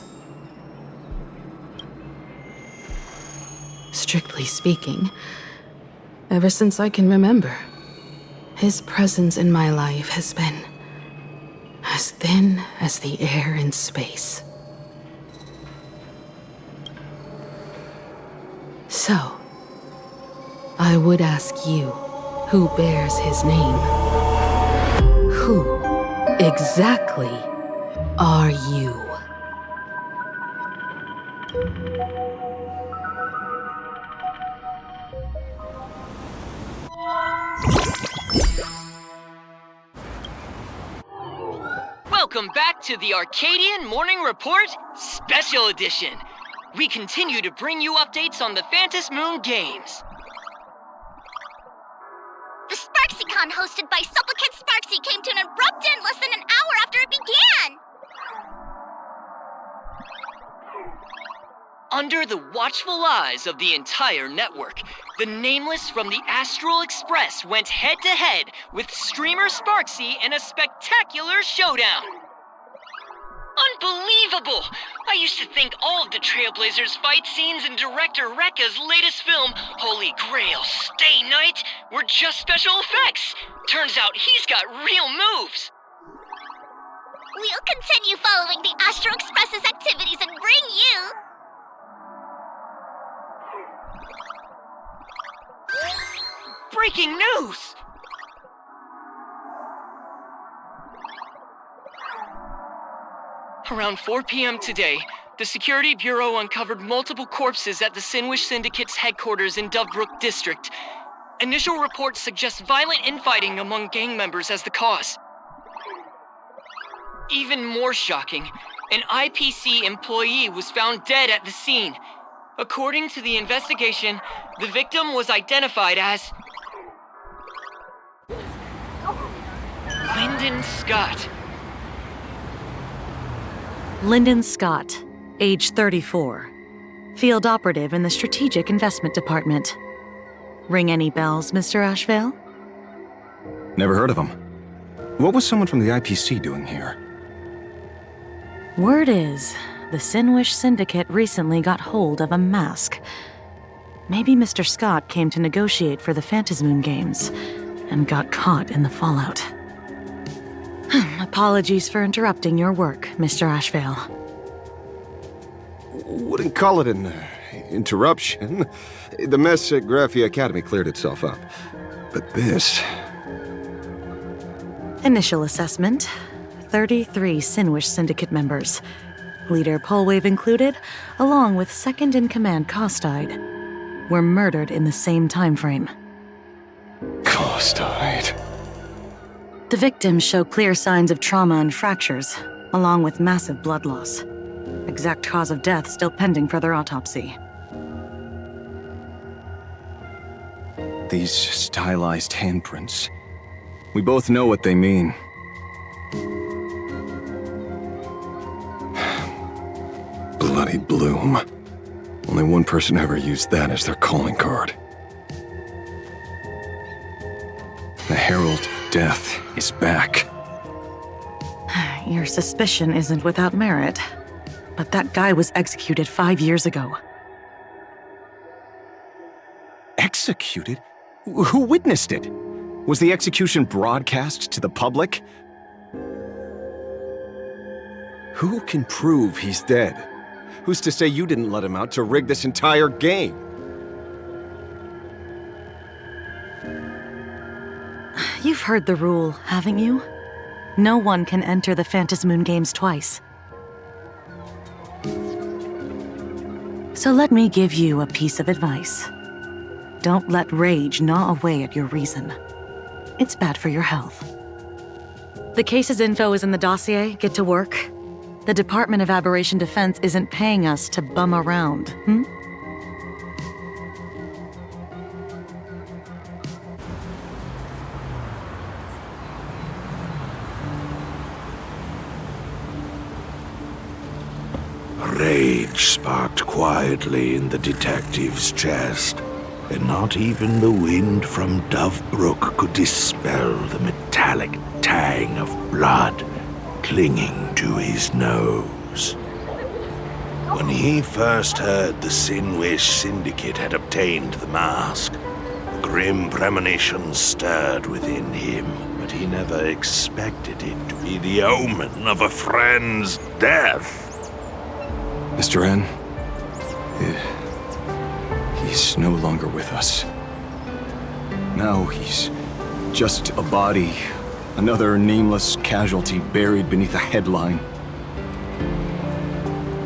Strictly speaking, ever since I can remember, his presence in my life has been as thin as the air in space. So, I would ask you, who bears his name? Who exactly are you? Welcome back to the Arcadian Morning Report Special Edition. We continue to bring you updates on the Phantom Moon Games. The SparksyCon hosted by Supplicant Sparksy came to an abrupt end less than an hour after it began! Under the watchful eyes of the entire network, the Nameless from the Astral Express went head-to-head with streamer Sparksy in a spectacular showdown. Unbelievable! I used to think all of the Trailblazers' fight scenes in director Rekka's latest film, Holy Grail Stay Night, were just special effects. Turns out he's got real moves. We'll continue following the Astro Express's activities and bring you... Breaking news! Around 4 p.m. today, the Security Bureau uncovered multiple corpses at the Sinwish Syndicate's headquarters in Dovebrook District. Initial reports suggest violent infighting among gang members as the cause. Even more shocking, an IPC employee was found dead at the scene. According to the investigation, the victim was identified as Lyndon Scott. Lyndon Scott, age 34. Field operative in the Strategic Investment Department. Ring any bells, Mr. Ashvale? Never heard of him. What was someone from the IPC doing here? Word is, the Sinwish Syndicate recently got hold of a mask. Maybe Mr. Scott came to negotiate for the Phantom Moon Games and got caught in the fallout. Apologies for interrupting your work, Mr. Ashvale. Wouldn't call it an interruption. The mess at Graphia Academy cleared itself up. But this... Initial assessment. 33 Sinwish Syndicate members. Leader Polwave included, along with second-in-command Costide, were murdered in the same time frame. Costide. The victims show clear signs of trauma and fractures, along with massive blood loss. Exact cause of death still pending further autopsy. These stylized handprints. We both know what they mean. Bloody Bloom. Only one person ever used that as their calling card. The Herald of Death is back. Your suspicion isn't without merit, but that guy was executed 5 years ago. Executed? Who witnessed it? Was the execution broadcast to the public? Who can prove he's dead? Who's to say you didn't let him out to rig this entire game? You've heard the rule, haven't you? No one can enter the Phantom Moon Games twice. So let me give you a piece of advice. Don't let rage gnaw away at your reason. It's bad for your health. The case's info is in the dossier. Get to work. The Department of Aberration Defense isn't paying us to bum around, Rage sparked quietly in the detective's chest, and not even the wind from Dove Brook could dispel the metallic tang of blood clinging to his nose. When he first heard the Sinwish Syndicate had obtained the mask, grim premonitions stirred within him, but he never expected it to be the omen of a friend's death. Mr. N, he's no longer with us. Now he's just a body, another nameless casualty buried beneath a headline.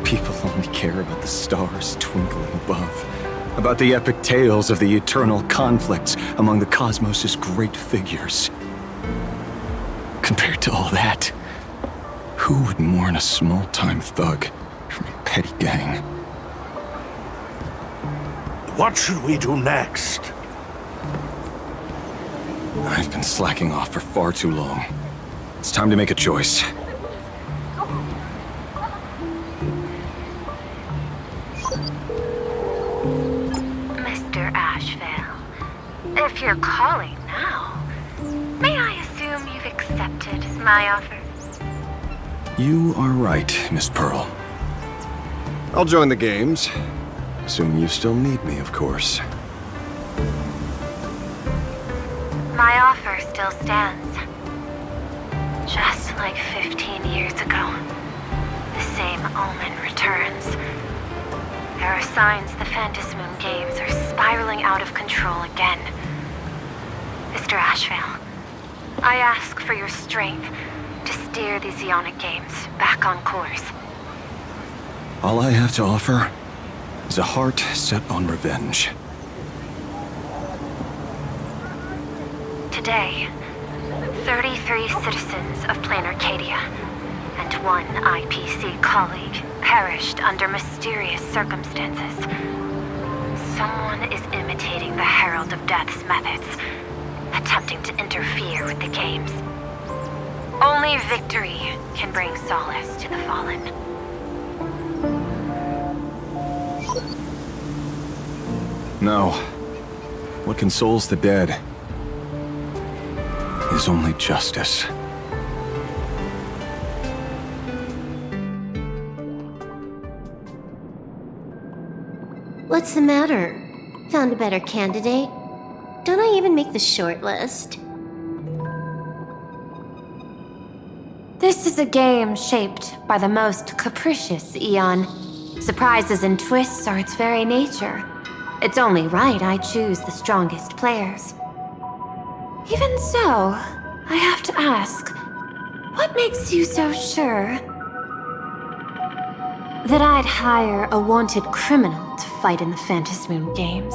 People only care about the stars twinkling above, about the epic tales of the eternal conflicts among the cosmos' great figures. Compared to all that, who would mourn a small-time thug from a petty gang? What should we do next? I've been slacking off for far too long. It's time to make a choice. Mr. Ashvale, if you're calling now, may I assume you've accepted my offer? You are right, Miss Pearl. I'll join the games. Assuming you still need me, of course. My offer still stands. Just like 15 years ago, the same omen returns. There are signs the Phantasmoon Games are spiraling out of control again. Mr. Ashvale, I ask for your strength to steer the Zeonic Games back on course. All I have to offer is a heart set on revenge. Today, 33 citizens of Plain Arcadia and one IPC colleague perished under mysterious circumstances. Someone is imitating the Herald of Death's methods, attempting to interfere with the games. Only victory can bring solace to the fallen. No. What consoles the dead is only justice. What's the matter? Found a better candidate? Don't I even make the short list? This is a game shaped by the most capricious Eon. Surprises and twists are its very nature. It's only right I choose the strongest players. Even so, I have to ask, what makes you so sure that I'd hire a wanted criminal to fight in the Phantasmoon Games,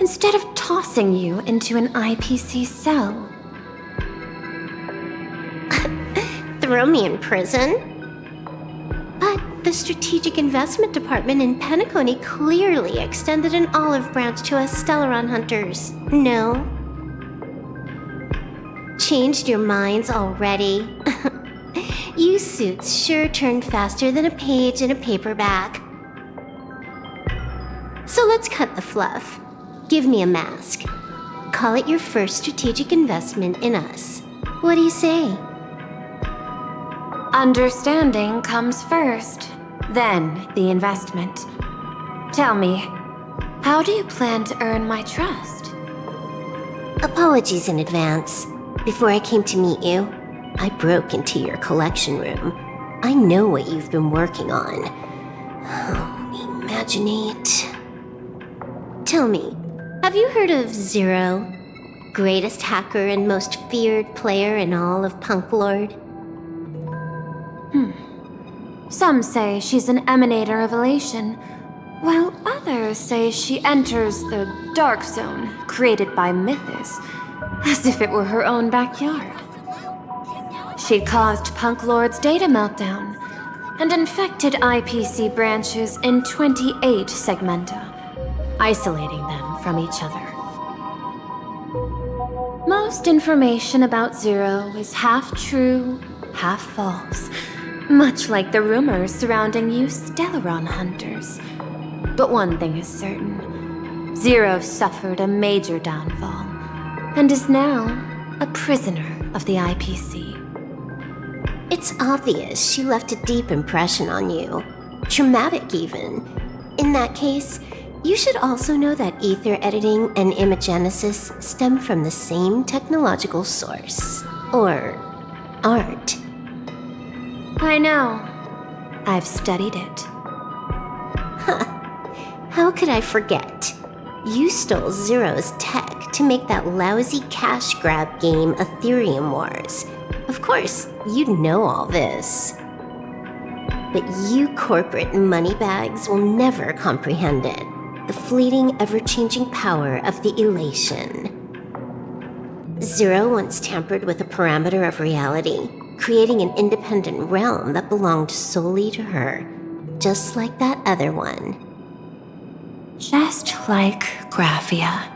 instead of tossing you into an IPC cell? Throw me in prison? But the Strategic Investment Department in Penacony clearly extended an olive branch to us Stellaron hunters. No? Changed your minds already? You suits sure turn faster than a page in a paperback. So let's cut the fluff. Give me a mask. Call it your first strategic investment in us. What do you say? Understanding comes first, then the investment. Tell me, how do you plan to earn my trust? Apologies in advance. Before I came to meet you, I broke into your collection room. I know what you've been working on. Oh, imaginate. Tell me, have you heard of Zero? Greatest hacker and most feared player in all of Punk Lord? Some say she's an emanator of elation, while others say she enters the Dark Zone created by Mythos, as if it were her own backyard. She caused Punk Lord's data meltdown and infected IPC branches in 28 segmenta, isolating them from each other. Most information about Zero is half true, half false, Much like the rumors surrounding you Stellaron hunters. But one thing is certain. Zero suffered a major downfall, and is now a prisoner of the IPC. It's obvious she left a deep impression on you. Traumatic, even. In that case, you should also know that ether editing and imagenesis stem from the same technological source. Or art. I know. I've studied it. How could I forget? You stole Zero's tech to make that lousy cash grab game Ethereum Wars. Of course, you'd know all this. But you corporate moneybags will never comprehend it. The fleeting, ever-changing power of the elation. Zero once tampered with a parameter of reality, creating an independent realm that belonged solely to her, just like that other one. Just like Graphia.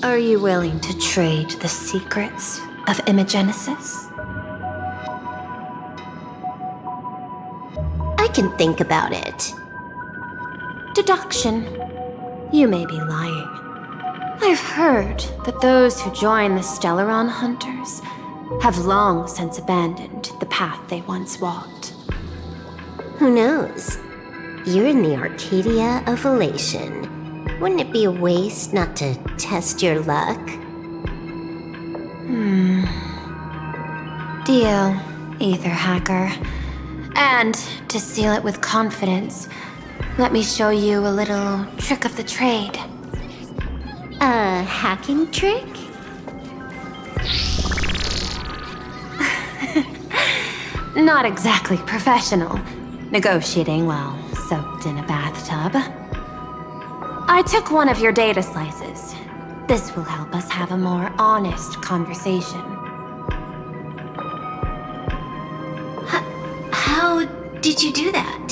Are you willing to trade the secrets of imagenesis? I can think about it. Deduction. You may be lying. I've heard that those who join the Stellaron hunters have long since abandoned the path they once walked. Who knows? You're in the Arcadia of Elation. Wouldn't it be a waste not to test your luck? Deal, Ether Hacker. And to seal it with confidence, let me show you a little trick of the trade. A hacking trick? Not exactly professional. Negotiating while soaked in a bathtub. I took one of your data slices. This will help us have a more honest conversation. How did you do that?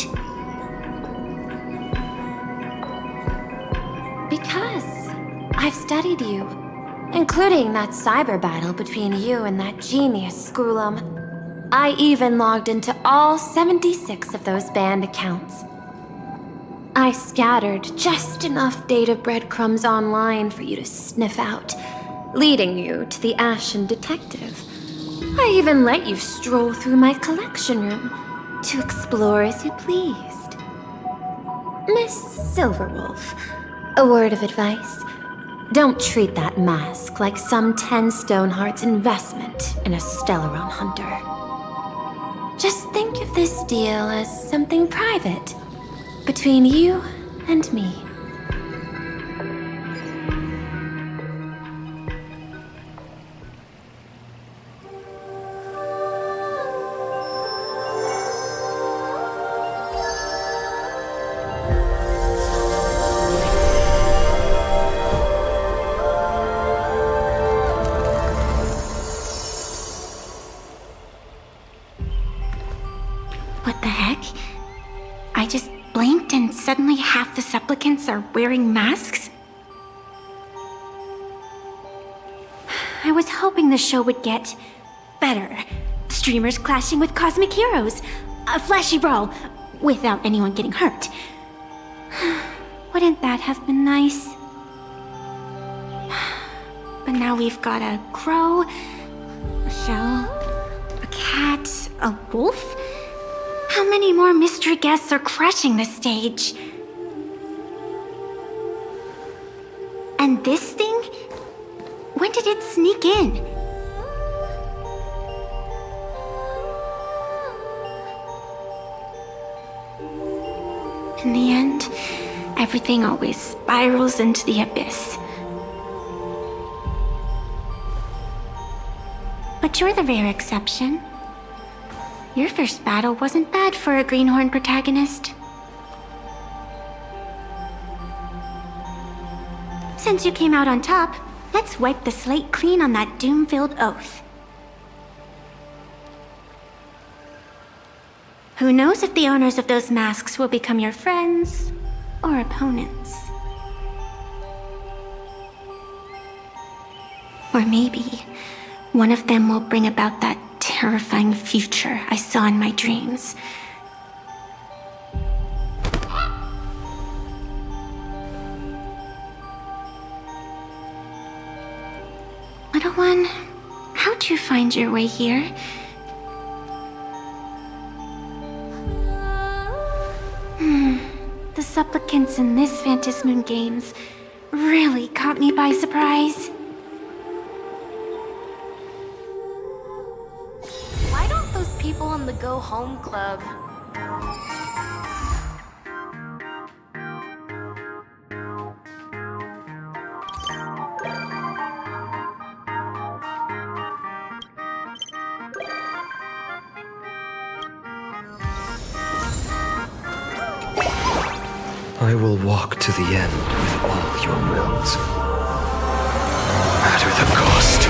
Because I've studied you, including that cyber battle between you and that genius Skrulum. I even logged into all 76 of those banned accounts. I scattered just enough data breadcrumbs online for you to sniff out, leading you to the Ashen Detective. I even let you stroll through my collection room to explore as you pleased. Miss Silverwolf, a word of advice. Don't treat that mask like some 10 Stonehearts investment in a Stellaron hunter. Just think of this deal as something private, between you and me. What the heck? I just blinked and suddenly half the supplicants are wearing masks? I was hoping the show would get better. Streamers clashing with cosmic heroes. A flashy brawl without anyone getting hurt. Wouldn't that have been nice? But now we've got a crow, a shell, a cat, a wolf? How many more mystery guests are crashing the stage? And this thing? When did it sneak in? In the end, everything always spirals into the abyss. But you're the rare exception. Your first battle wasn't bad for a greenhorn protagonist. Since you came out on top, let's wipe the slate clean on that doom-filled oath. Who knows if the owners of those masks will become your friends or opponents? Or maybe one of them will bring about that terrifying future I saw in my dreams. Little one, how'd you find your way here? The supplicants in this Phantasmoon Games really caught me by surprise. Why don't those people in the Go Home Club? I will walk to the end with all your wills, no matter the cost.